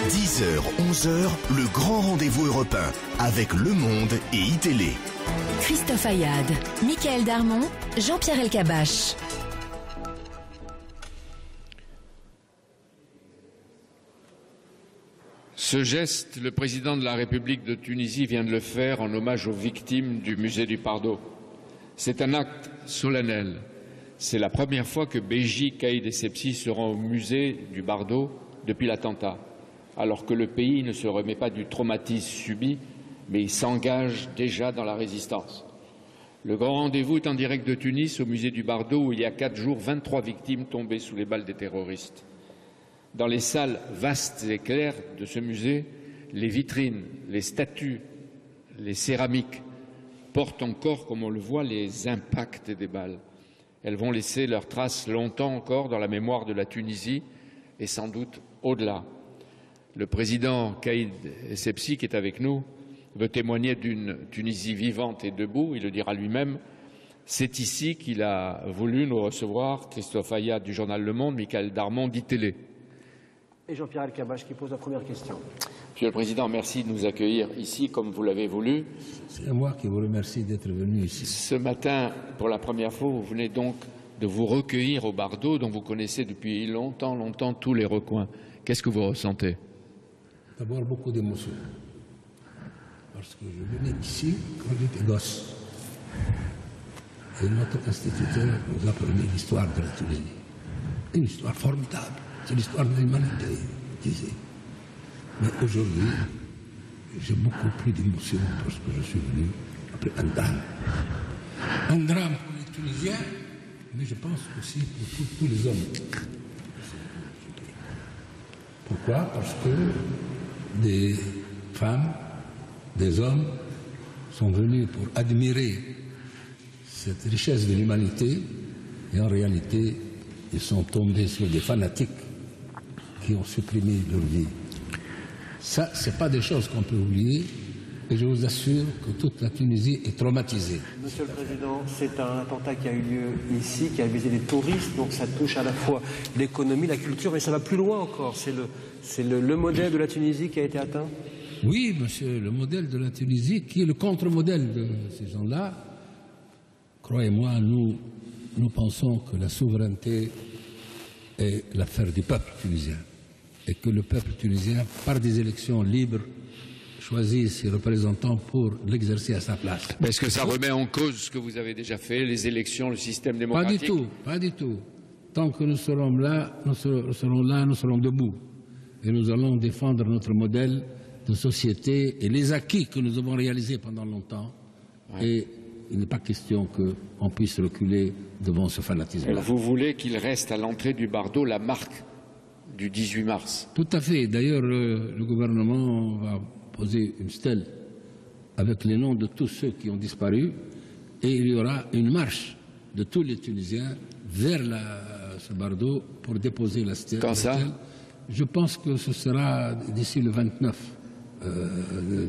10h, 11h, le grand rendez-vous européen avec Le Monde et iTélé. Christophe Ayad, Michael Darmon, Jean-Pierre Elkabbach. Ce geste, le président de la République de Tunisie vient de le faire en hommage aux victimes du musée du Pardo. C'est un acte solennel. C'est la première fois que Beji Caïd Essebsi se rend au musée du Bardo depuis l'attentat, alors que le pays ne se remet pas du traumatisme subi, mais il s'engage déjà dans la résistance. Le grand rendez-vous est en direct de Tunis, au musée du Bardo, où il y a 4 jours, 23 victimes tombées sous les balles des terroristes. Dans les salles vastes et claires de ce musée, les vitrines, les statues, les céramiques portent encore, comme on le voit, les impacts des balles. Elles vont laisser leurs traces longtemps encore dans la mémoire de la Tunisie et sans doute au-delà. Le président Caïd Essebsi, qui est avec nous, veut témoigner d'une Tunisie vivante et debout. Il le dira lui-même. C'est ici qu'il a voulu nous recevoir, Christophe Ayad du journal Le Monde, Michael Darmon d'ITélé. Et Jean-Pierre Elkabbach qui pose la première question. Monsieur le Président, merci de nous accueillir ici comme vous l'avez voulu. C'est moi qui vous remercie d'être venu ici. Ce matin, pour la première fois, vous venez donc de vous recueillir au Bardo, dont vous connaissez depuis longtemps tous les recoins. Qu'est-ce que vous ressentez? D'abord, beaucoup d'émotions. Parce que je venais ici quand j'étais gosse. Et notre instituteur nous apprenait l'histoire de la Tunisie. Une histoire formidable. C'est l'histoire de l'humanité, disait. Mais aujourd'hui, j'ai beaucoup plus d'émotions parce que je suis venu après un drame. Un drame pour les Tunisiens, mais je pense aussi pour tous les hommes. Pourquoi? Parce que des femmes, des hommes sont venus pour admirer cette richesse de l'humanité et en réalité, ils sont tombés sur des fanatiques qui ont supprimé leur vie. Ça, ce n'est pas des choses qu'on peut oublier, et je vous assure que toute la Tunisie est traumatisée. Monsieur le Président, c'est un attentat qui a eu lieu ici, qui a visé les touristes, donc ça touche à la fois l'économie, la culture, mais ça va plus loin encore. C'est le modèle de la Tunisie qui a été atteint? Oui, monsieur, le modèle de la Tunisie, qui est le contre-modèle de ces gens-là. Croyez-moi, nous pensons que la souveraineté est l'affaire du peuple tunisien. Et que le peuple tunisien, par des élections libres, choisit ses représentants pour l'exercer à sa place. Est-ce que ça remet en cause ce que vous avez déjà fait, les élections, le système démocratique? Pas du tout, pas du tout. Tant que nous serons là, nous serons debout. Et nous allons défendre notre modèle de société et les acquis que nous avons réalisés pendant longtemps. Ouais. Et il n'est pas question qu'on puisse reculer devant ce fanatisme-là. Vous voulez qu'il reste à l'entrée du Bardo la marque du 18 mars? Tout à fait. D'ailleurs, le gouvernement va poser une stèle avec les noms de tous ceux qui ont disparu et il y aura une marche de tous les Tunisiens vers ce Bardo pour déposer la stèle. Quand ça? Je pense que ce sera d'ici le 29.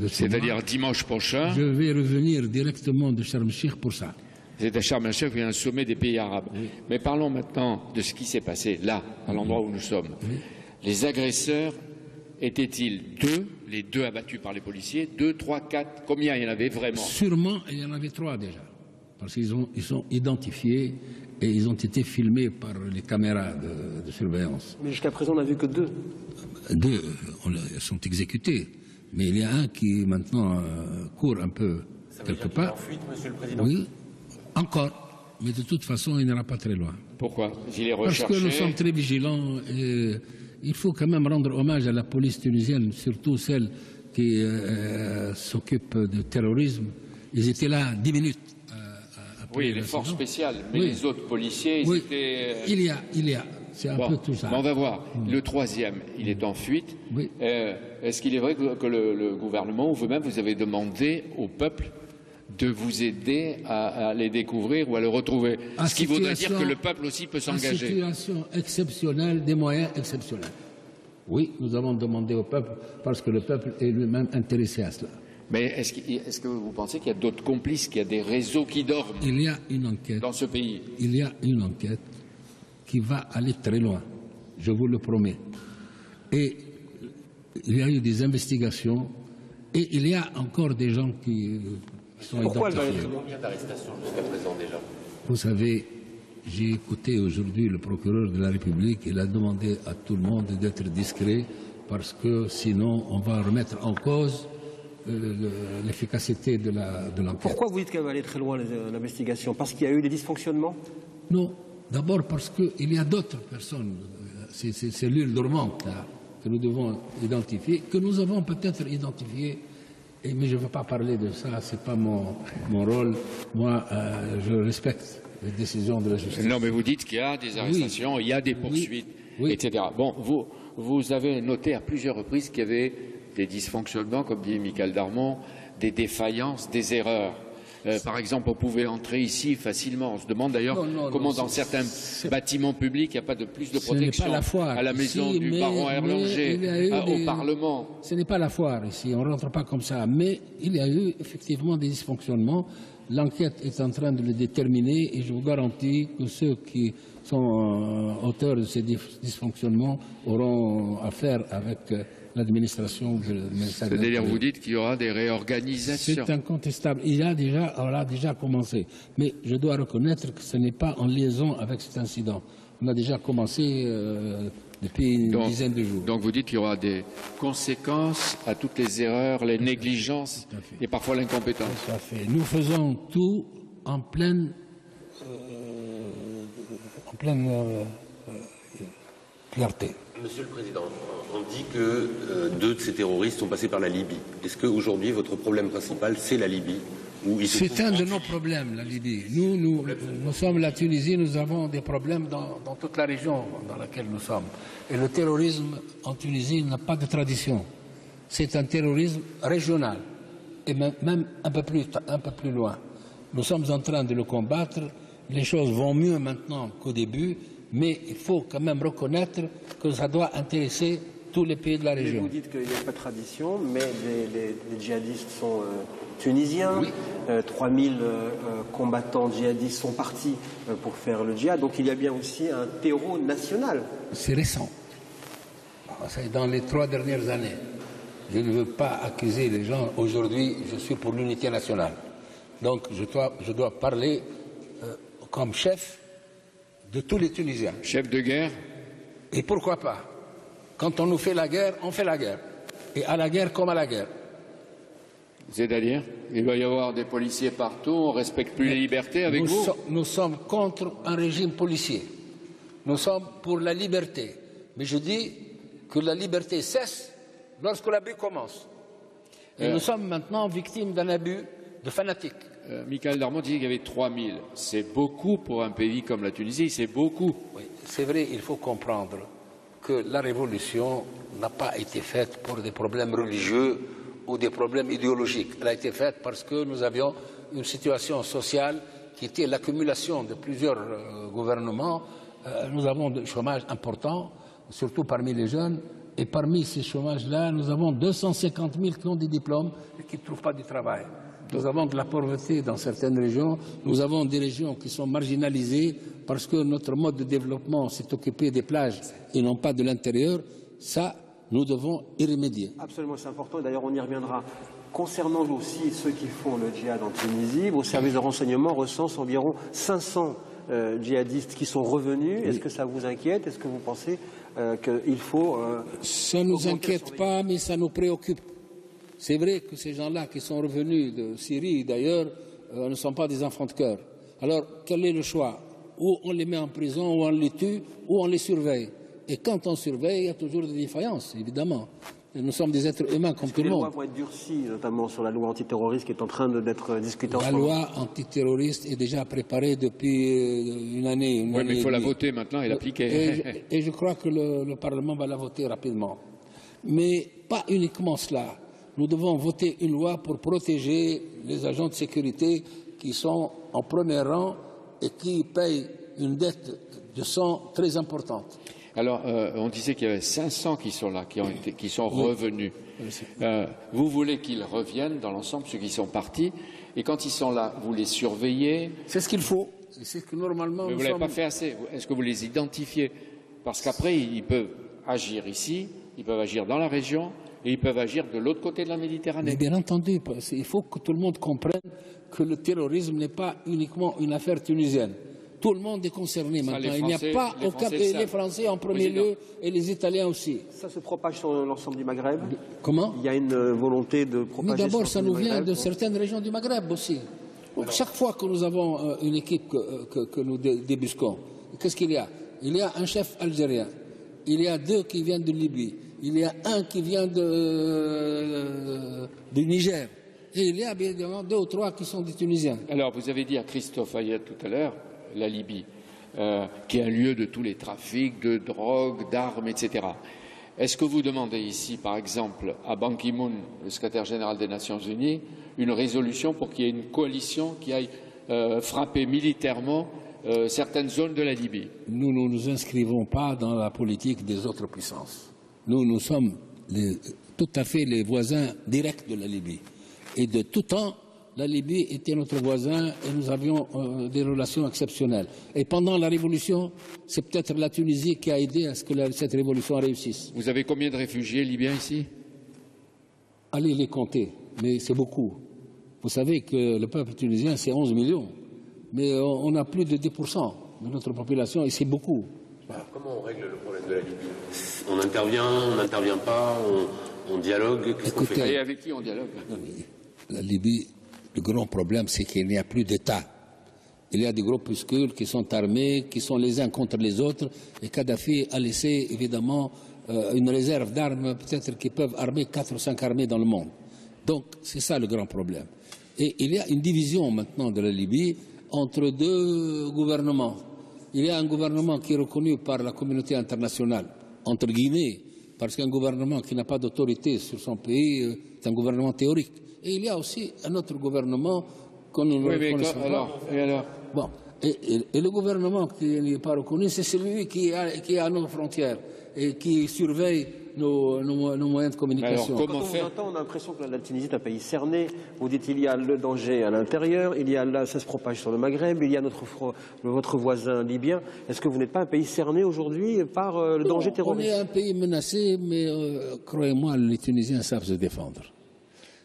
C'est-à-dire dimanche prochain. Je vais revenir directement de Sharm el-Sheikh pour ça. C'est à Sharm el-Sheikh, il y a un sommet des pays arabes. Oui. Mais parlons maintenant de ce qui s'est passé là, à l'endroit où nous sommes. Oui. Les agresseurs étaient-ils les deux abattus par les policiers, 2, 3, 4, combien il y en avait vraiment? Sûrement, il y en avait 3 déjà, parce qu'ils sont identifiés et ils ont été filmés par les caméras de surveillance. Mais jusqu'à présent, on n'a vu que 2. 2 sont exécutés, mais il y a un qui maintenant court un peu quelque part. En fuite, Monsieur le Président. Oui, encore, mais de toute façon, il n'ira pas très loin. Pourquoi? Il est recherché. Parce que nous sommes très vigilants et il faut quand même rendre hommage à la police tunisienne, surtout celle qui s'occupe du terrorisme. Ils étaient là 10 minutes. Oui, les forces spéciales, mais oui. Les autres policiers, ils étaient... Il y a. C'est un peu tout ça. On va voir. Le troisième, il est en fuite. Oui. Est-ce qu'il est vrai que le gouvernement, ou vous-même, vous avez demandé au peuple de vous aider à les découvrir ou à le retrouver? Ce qui voudrait dire que le peuple aussi peut s'engager. Une situation exceptionnelle, des moyens exceptionnels. Oui, nous avons demandé au peuple parce que le peuple est lui-même intéressé à cela. Mais est-ce que vous pensez qu'il y a d'autres complices, qu'il y a des réseaux qui dorment? Il y a une enquête dans ce pays. Il y a une enquête qui va aller très loin, je vous le promets. Et il y a eu des investigations et il y a encore des gens qui sont identifiés. Combien d'arrestations jusqu'à présent déjà? Vous savez, j'ai écouté aujourd'hui le procureur de la République. Il a demandé à tout le monde d'être discret parce que sinon on va remettre en cause l'efficacité de l'enquête. Pourquoi vous dites qu'elle va aller très loin, l'investigation? Parce qu'il y a eu des dysfonctionnements? Non, d'abord parce qu'il y a d'autres personnes, ces cellules dormantes là, que nous devons identifier, que nous avons peut-être identifiées, mais je ne veux pas parler de ça, ce n'est pas mon rôle. Moi, je respecte les décisions de la justice. Non, mais vous dites qu'il y a des arrestations, il y a des poursuites, etc. Bon, vous avez noté à plusieurs reprises qu'il y avait des dysfonctionnements, comme dit Michaël Darmon, des défaillances, des erreurs. Par exemple, on pouvait entrer ici facilement. On se demande d'ailleurs comment dans certains bâtiments publics, il n'y a pas de plus de protection à la maison du baron Erlanger, au Parlement. Ce n'est pas la foire ici, on ne rentre pas comme ça. Mais il y a eu effectivement des dysfonctionnements. L'enquête est en train de le déterminer et je vous garantis que ceux qui sont auteurs de ces dysfonctionnements auront affaire avec l'administration du ministère. C'est-à-dire, vous dites qu'il y aura des réorganisations. C'est incontestable. On a déjà commencé. Mais je dois reconnaître que ce n'est pas en liaison avec cet incident. On a déjà commencé depuis une dizaine de jours. Donc vous dites qu'il y aura des conséquences à toutes les erreurs, les négligences et parfois l'incompétence. Tout à fait. Nous faisons tout en pleine clarté. Monsieur le Président, on dit que 2 de ces terroristes sont passés par la Libye. Est-ce qu'aujourd'hui, votre problème principal, c'est la Libye? C'est un de nos problèmes, la Libye. Nous sommes la Tunisie, nous avons des problèmes dans toute la région dans laquelle nous sommes. Et le terrorisme en Tunisie n'a pas de tradition. C'est un terrorisme régional, et même un peu plus loin. Nous sommes en train de le combattre. Les choses vont mieux maintenant qu'au début, mais il faut quand même reconnaître que ça doit intéresser tous les pays de la région. Vous dites qu'il n'y a pas de tradition, mais les djihadistes sont tunisiens. Oui. 3000 combattants djihadistes sont partis pour faire le djihad. Donc il y a bien aussi un terreau national. C'est récent. C'est dans les 3 dernières années. Je ne veux pas accuser les gens. Aujourd'hui, je suis pour l'unité nationale. Donc je dois parler comme chef de tous les Tunisiens. Chef de guerre? Et pourquoi pas? Quand on nous fait la guerre, on fait la guerre. Et à la guerre comme à la guerre. C'est-à-dire, il va y avoir des policiers partout, on ne respecte plus les libertés avec vous? Nous sommes contre un régime policier. Nous sommes pour la liberté. Mais je dis que la liberté cesse lorsque l'abus commence. Et nous sommes maintenant victimes d'un abus de fanatiques. Michaël Darmon disait qu'il y avait 3000. C'est beaucoup pour un pays comme la Tunisie, c'est beaucoup. Oui, c'est vrai, il faut comprendre que la révolution n'a pas été faite pour des problèmes religieux ou des problèmes idéologiques. Elle a été faite parce que nous avions une situation sociale qui était l'accumulation de plusieurs gouvernements. Nous avons du chômage important, surtout parmi les jeunes. Et parmi ces chômages-là, nous avons 250 000 qui ont des diplômes et qui ne trouvent pas du travail. Nous avons de la pauvreté dans certaines régions. Nous avons des régions qui sont marginalisées parce que notre mode de développement s'est occupé des plages et non pas de l'intérieur. Ça, nous devons y remédier. Absolument, c'est important. D'ailleurs, on y reviendra. Concernant aussi ceux qui font le djihad en Tunisie, vos services de renseignement recensent environ 500 djihadistes qui sont revenus. Oui. Est-ce que ça vous inquiète? Est-ce que vous pensez qu'il faut... ça ne nous inquiète pas, mais ça nous préoccupe. C'est vrai que ces gens-là qui sont revenus de Syrie, d'ailleurs, ne sont pas des enfants de cœur. Alors, quel est le choix? Ou on les met en prison, ou on les tue, ou on les surveille. Et quand on surveille, il y a toujours des défaillances, évidemment. Et nous sommes des êtres humains comme tout le monde. Les lois vont être durcies, notamment sur la loi antiterroriste qui est en train d'être discutée en ce moment. La loi antiterroriste est déjà préparée depuis une année. Oui, mais il faut la voter maintenant et l'appliquer. Et je crois que le Parlement va la voter rapidement. Mais pas uniquement cela. Nous devons voter une loi pour protéger les agents de sécurité qui sont en premier rang et qui payent une dette de sang très importante. Alors, on disait qu'il y avait 500 qui sont là, qui sont revenus. Vous voulez qu'ils reviennent dans l'ensemble, ceux qui sont partis, et quand ils sont là, vous les surveillez? C'est ce qu'il faut. C'est ce que normalement. Mais vous ne l'avez pas fait assez. Est-ce que vous les identifiez? Parce qu'après, ils peuvent agir ici ils peuvent agir dans la région et ils peuvent agir de l'autre côté de la Méditerranée. Mais bien entendu, il faut que tout le monde comprenne que le terrorisme n'est pas uniquement une affaire tunisienne. Tout le monde est concerné maintenant. Il n'y a pas aucun pays, les Français en premier lieu et les Italiens aussi. Ça se propage sur l'ensemble du Maghreb. Comment? Il y a une volonté de propager. Mais d'abord, ça nous vient Maghreb, de certaines régions du Maghreb aussi. Donc, chaque fois que nous avons une équipe que nous débusquons, qu'est-ce qu'il y a? Il y a un chef algérien, il y a 2 qui viennent de Libye, il y a 1 qui vient du Niger, et il y a bien évidemment 2 ou 3 qui sont des Tunisiens. Alors, vous avez dit à Christophe Ayad tout à l'heure, la Libye, qui est un lieu de tous les trafics, de drogue, d'armes, etc. Est-ce que vous demandez ici, par exemple, à Ban Ki-moon, le secrétaire général des Nations Unies, une résolution pour qu'il y ait une coalition qui aille frapper militairement certaines zones de la Libye? Nous ne nous inscrivons pas dans la politique des autres puissances. Nous sommes tout à fait les voisins directs de la Libye. Et de tout temps, la Libye était notre voisin et nous avions des relations exceptionnelles. Et pendant la révolution, c'est peut-être la Tunisie qui a aidé à ce que cette révolution réussisse. Vous avez combien de réfugiés libyens ici? Allez les compter, mais c'est beaucoup. Vous savez que le peuple tunisien, c'est 11 millions. Mais on a plus de 10% de notre population et c'est beaucoup. Alors, comment on règle le problème de la Libye? On intervient, on n'intervient pas, on dialogue, qu'est-ce qu'on fait? Et avec qui on dialogue? La Libye, le grand problème, c'est qu'il n'y a plus d'État. Il y a des groupuscules qui sont armés, qui sont les uns contre les autres, et Kadhafi a laissé évidemment une réserve d'armes, peut-être qui peuvent armer 4 ou 5 armées dans le monde. Donc c'est ça le grand problème. Et il y a une division maintenant de la Libye entre 2 gouvernements. Il y a un gouvernement qui est reconnu par la communauté internationale, entre guillemets, parce qu'un gouvernement qui n'a pas d'autorité sur son pays est un gouvernement théorique. Et il y a aussi un autre gouvernement qu'on ne reconnaît pas. Bon, et le gouvernement qui n'est pas reconnu, c'est celui qui est à nos frontières et qui surveille nos moyens de communication. Alors, quand on vous entend, on a l'impression que la Tunisie est un pays cerné. Vous dites qu'il y a le danger à l'intérieur, il y a là, ça se propage sur le Maghreb, il y a votre voisin libyen. Est-ce que vous n'êtes pas un pays cerné aujourd'hui par le danger terroriste? On est un pays menacé, mais croyez-moi, les Tunisiens savent se défendre.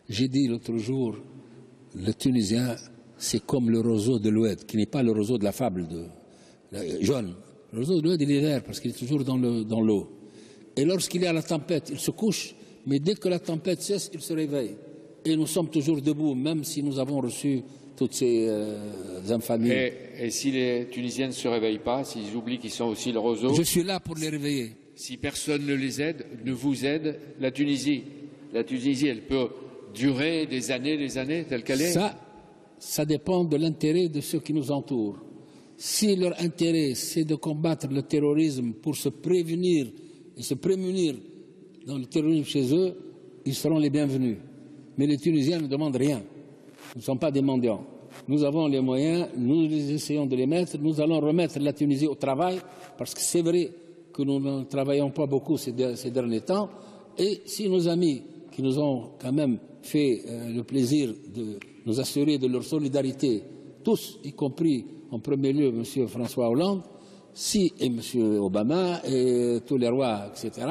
J'ai dit l'autre jour, le Tunisien, c'est comme le roseau de l'Oued, qui n'est pas le roseau de la fable jaune. Le roseau de l'Oued, il est vert parce qu'il est toujours dans l'eau. Et lorsqu'il y a la tempête, il se couche, mais dès que la tempête cesse, il se réveille. Et nous sommes toujours debout, même si nous avons reçu toutes ces infamies. Et si les Tunisiens ne se réveillent pas, s'ils oublient qu'ils sont aussi le roseau? Je suis là pour les réveiller. Si personne ne les aide, ne vous aide, la Tunisie, elle peut durer des années telle qu'elle est? Ça dépend de l'intérêt de ceux qui nous entourent. Si leur intérêt, c'est de combattre le terrorisme pour se prévenir et se prémunir dans le terrorisme chez eux, ils seront les bienvenus. Mais les Tunisiens ne demandent rien. Nous ne sommes pas des mendiants. Nous avons les moyens, nous essayons de les mettre. Nous allons remettre la Tunisie au travail, parce que c'est vrai que nous ne travaillons pas beaucoup ces derniers temps. Et si nos amis qui nous ont quand même fait le plaisir de nous assurer de leur solidarité, tous, y compris en premier lieu M. François Hollande, et M. Obama et tous les rois, etc.,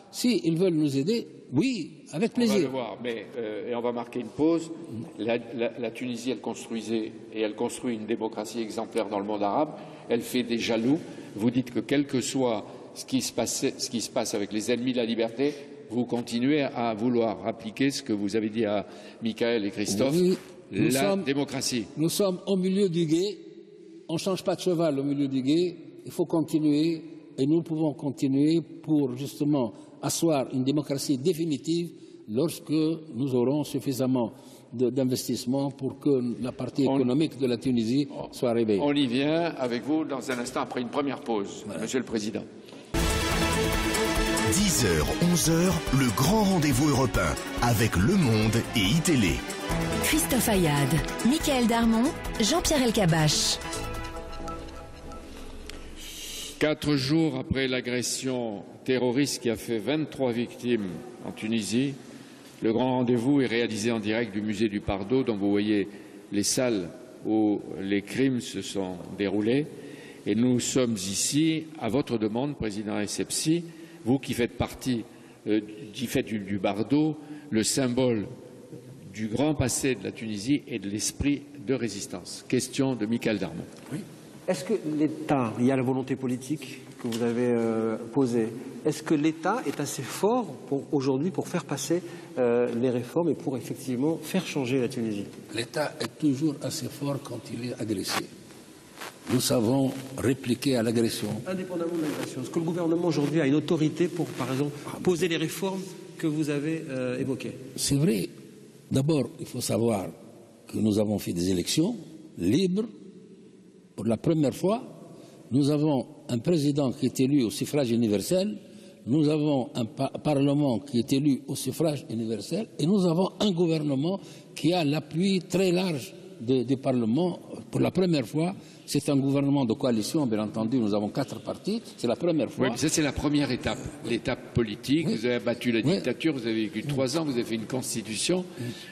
s'ils veulent nous aider, oui, avec plaisir. On va le voir, mais et on va marquer une pause. La Tunisie, elle construisait et elle construit une démocratie exemplaire dans le monde arabe. Elle fait des jaloux. Vous dites que quel que soit ce qui se passe avec les ennemis de la liberté, vous continuez à vouloir appliquer ce que vous avez dit à Michael et Christophe, oui, démocratie. Nous sommes au milieu du gué. On ne change pas de cheval au milieu du gué. Il faut continuer, et nous pouvons continuer pour justement asseoir une démocratie définitive lorsque nous aurons suffisamment d'investissement pour que la partie économique de la Tunisie soit réveillée. On y vient avec vous dans un instant après une première pause, voilà. Monsieur le Président. 10h, 11h, le grand rendez-vous européen avec Le Monde et iTélé. Christophe Ayad, Michael Darmon, Jean-Pierre Elkabbach. 4 jours après l'agression terroriste qui a fait 23 victimes en Tunisie, le grand rendez-vous est réalisé en direct du musée du Pardo, dont vous voyez les salles où les crimes se sont déroulés. Et nous sommes ici, à votre demande, Président Essebsi, vous qui faites partie du fait du bardo, le symbole du grand passé de la Tunisie et de l'esprit de résistance. Question de Michael Darmon. Oui. Est-ce que l'État, il y a la volonté politique que vous avez posée, est-ce que l'État est assez fort aujourd'hui pour faire passer les réformes et pour effectivement faire changer la Tunisie? L'État est toujours assez fort quand il est agressé. Nous savons répliquer à l'agression. Indépendamment de l'agression, est-ce que le gouvernement aujourd'hui a une autorité pour, par exemple, poser les réformes que vous avez évoquées? C'est vrai. D'abord, il faut savoir que nous avons fait des élections libres. Pour la première fois, nous avons un président qui est élu au suffrage universel, nous avons un parlement qui est élu au suffrage universel et nous avons un gouvernement qui a l'appui très large du Parlement. Pour la première fois, c'est un gouvernement de coalition, bien entendu, nous avons 4 partis, c'est la première fois. Oui, mais ça c'est la première étape, l'étape politique. Oui. Vous avez battu la dictature, vous avez vécu 3 ans, vous avez fait une constitution,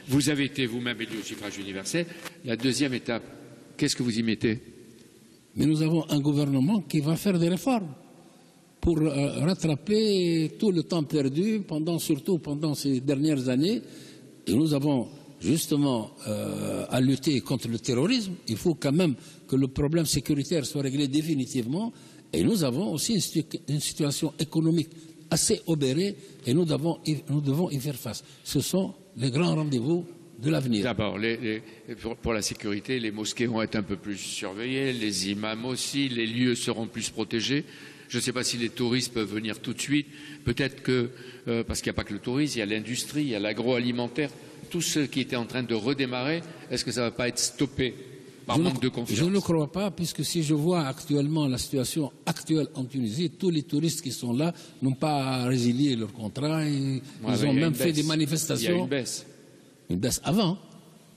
vous avez été vous-même élu au suffrage universel. La deuxième étape, qu'est-ce que vous y mettez? Mais nous avons un gouvernement qui va faire des réformes pour rattraper tout le temps perdu, surtout pendant ces dernières années. Et nous avons justement à lutter contre le terrorisme. Il faut quand même que le problème sécuritaire soit réglé définitivement. Et nous avons aussi une situation économique assez obérée et nous devons y faire face. Ce sont les grands rendez-vous de l'avenir. D'abord, pour la sécurité, les mosquées vont être un peu plus surveillées, les imams aussi, les lieux seront plus protégés. Je ne sais pas si les touristes peuvent venir tout de suite. Peut-être que, parce qu'il n'y a pas que le tourisme, il y a l'industrie, il y a l'agroalimentaire. Tout ce qui était en train de redémarrer, est-ce que ça ne va pas être stoppé par manque de confiance? Je ne le crois pas, puisque si je vois actuellement la situation actuelle en Tunisie, tous les touristes qui sont là n'ont pas résilié leur contrat. Ils ont même fait des manifestations. Il y a une baisse. Une baisse avant,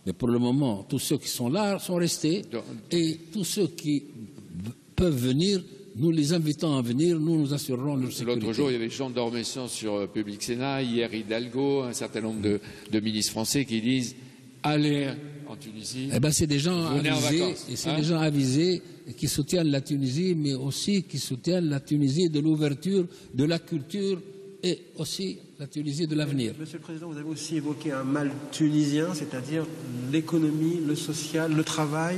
mais pour le moment, tous ceux qui sont là sont restés et tous ceux qui peuvent venir, nous les invitons à venir, nous assurerons leur sécurité. L'autre jour, il y avait Jean d'Ormesson sur Public Sénat, hier Hidalgo, un certain nombre de ministres français qui disent allez en Tunisie. Eh ben, c'est des gens avisés, et c'est des gens avisés qui soutiennent la Tunisie, mais aussi qui soutiennent la Tunisie de l'ouverture, de la culture et aussi la Tunisie de l'avenir. Monsieur le Président, vous avez aussi évoqué un mal tunisien, c'est-à-dire l'économie, le social, le travail.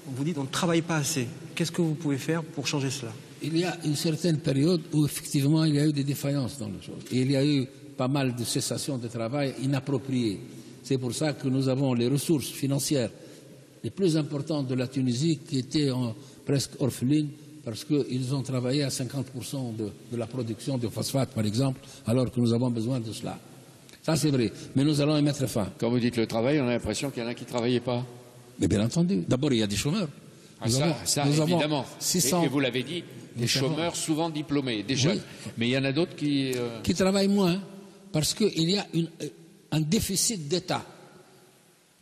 Vous dites qu'on ne travaille pas assez. Qu'est-ce que vous pouvez faire pour changer cela? Il y a une certaine période où effectivement il y a eu des défaillances dans les choses. Et il y a eu pas mal de cessations de travail inappropriées. C'est pour ça que nous avons les ressources financières les plus importantes de la Tunisie qui étaient presque orphelines, parce qu'ils ont travaillé à 50% de la production de phosphate, par exemple, alors que nous avons besoin de cela. Ça, c'est vrai. Mais nous allons y mettre fin. Quand vous dites le travail, on a l'impression qu'il y en a qui ne travaillaient pas. Mais bien entendu. D'abord, il y a des chômeurs. Ça évidemment. Et vous l'avez dit, des chômeurs souvent diplômés, des jeunes. Oui. Mais il y en a d'autres qui travaillent moins, parce qu'il y a un déficit d'État.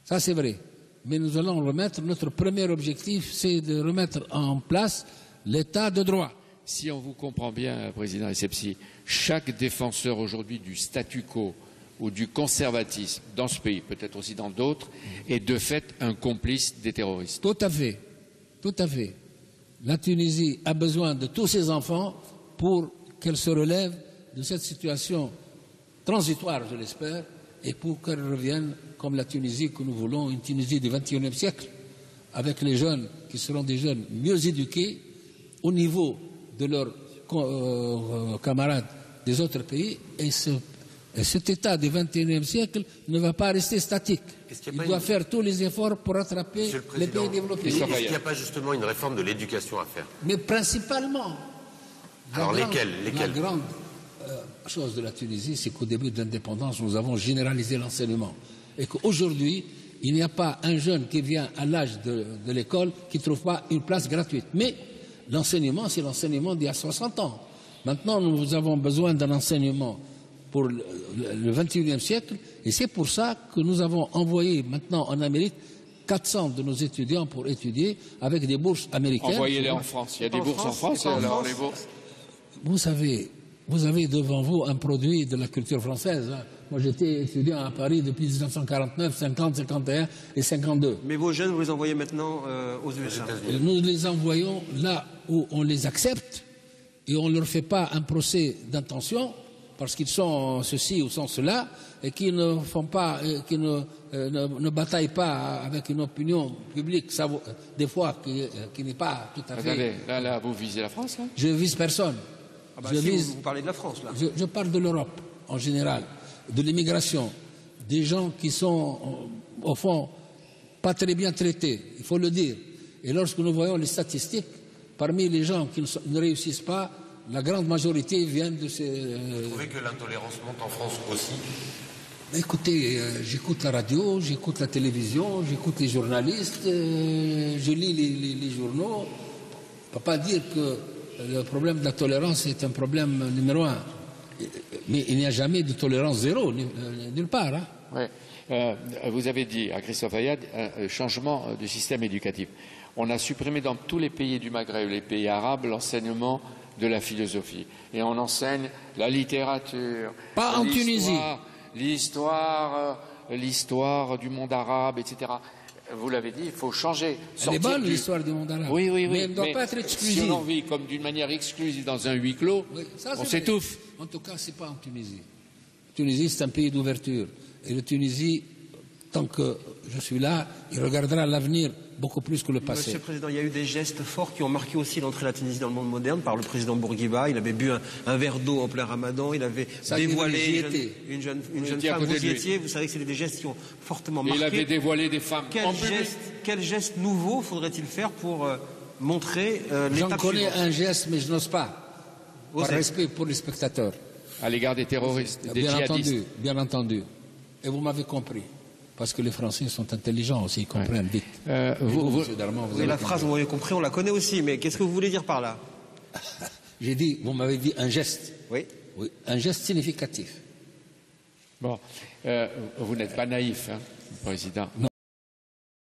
Ça, c'est vrai. Mais nous allons remettre, notre premier objectif, c'est de remettre en place l'État de droit. Si on vous comprend bien, Président Essebsi, chaque défenseur aujourd'hui du statu quo ou du conservatisme dans ce pays, peut-être aussi dans d'autres, est de fait un complice des terroristes. Tout à fait. Tout à fait. La Tunisie a besoin de tous ses enfants pour qu'elle se relève de cette situation transitoire, je l'espère, et pour qu'elle revienne comme la Tunisie que nous voulons, une Tunisie du XXIe siècle, avec les jeunes qui seront des jeunes mieux éduqués, au niveau de leurs camarades des autres pays, et cet État du XXIe siècle ne va pas rester statique. Il doit faire tous les efforts pour rattraper les pays développés. Est-ce qu'il n'y a pas justement une réforme de l'éducation à faire? Mais principalement. Alors lesquelles? La grande chose de la Tunisie, c'est qu'au début de l'indépendance, nous avons généralisé l'enseignement. Et qu'aujourd'hui, il n'y a pas un jeune qui vient à l'âge de l'école qui ne trouve pas une place gratuite. Mais l'enseignement, c'est l'enseignement d'il y a 60 ans. Maintenant, nous avons besoin d'un enseignement pour le XXIe siècle, et c'est pour ça que nous avons envoyé maintenant en Amérique 400 de nos étudiants pour étudier avec des bourses américaines. Envoyez-les en France. Il y a des bourses en France. Alors les bourses. Vous savez devant vous un produit de la culture française. Hein. Moi, j'étais étudiant à Paris depuis 1949, 50, 51 et 52. Mais vos jeunes, vous les envoyez maintenant aux USA. Nous les envoyons là où on les accepte et on ne leur fait pas un procès d'intention. parce qu'ils sont ceci ou sont cela, et qui ne font pas, qui ne bataillent pas avec une opinion publique, des fois qui n'est pas tout à fait. Regardez, là, vous visez la France, là? Je vise personne. Ah bah Je si, vise- vous parlez de la France, là. je parle de l'Europe en général, de l'immigration, des gens qui sont, au fond, pas très bien traités, il faut le dire. Et lorsque nous voyons les statistiques, parmi les gens qui ne réussissent pas, la grande majorité viennent de ces... Vous trouvez que l'intolérance monte en France aussi? Écoutez, j'écoute la radio, j'écoute la télévision, j'écoute les journalistes, je lis les journaux. On ne peut pas dire que le problème de la tolérance est un problème numéro un. Mais il n'y a jamais de tolérance zéro, nulle part. Hein. Ouais. Vous avez dit à Christophe Ayad un changement du système éducatif. On a supprimé dans tous les pays du Maghreb, les pays arabes, l'enseignement de la philosophie. Et on enseigne la littérature. Pas en Tunisie. L'histoire du monde arabe, etc. Vous l'avez dit, il faut changer. Elle est bonne, l'histoire du monde arabe. Oui, oui, oui. Mais elle ne doit pas être exclusive. Si on vit comme d'une manière exclusive dans un huis clos, Oui, ça, on c'est s'étouffe. vrai. En tout cas, ce n'est pas en Tunisie. La Tunisie, c'est un pays d'ouverture. Et la Tunisie, tant que je suis là, il regardera l'avenir beaucoup plus que le passé. Monsieur le Président, il y a eu des gestes forts qui ont marqué aussi l'entrée de la Tunisie dans le monde moderne par le président Bourguiba. Il avait bu un verre d'eau en plein ramadan, il avait Ça, dévoilé j'y étais. une jeune étiez à femme. côté Vous de y lui. étiez, vous savez que c'était des gestes qui ont fortement Et marqué. il avait dévoilé des femmes en public. Quel geste nouveau faudrait-il faire pour montrer J'en l'étape connais suivante? un geste, mais je n'ose pas. Par Osez. respect pour les spectateurs. À l'égard des terroristes, des Bien djihadistes. entendu, bien entendu. Et vous m'avez compris. Parce que les Français sont intelligents aussi, ils comprennent vite. Monsieur Darmon, vous Oui, avez la compris. phrase, vous m'avez compris, on la connaît aussi, mais qu'est-ce que vous voulez dire par là? J'ai dit, vous m'avez dit un geste. Oui. Oui, un geste significatif. Bon, vous n'êtes pas naïf, hein, Président.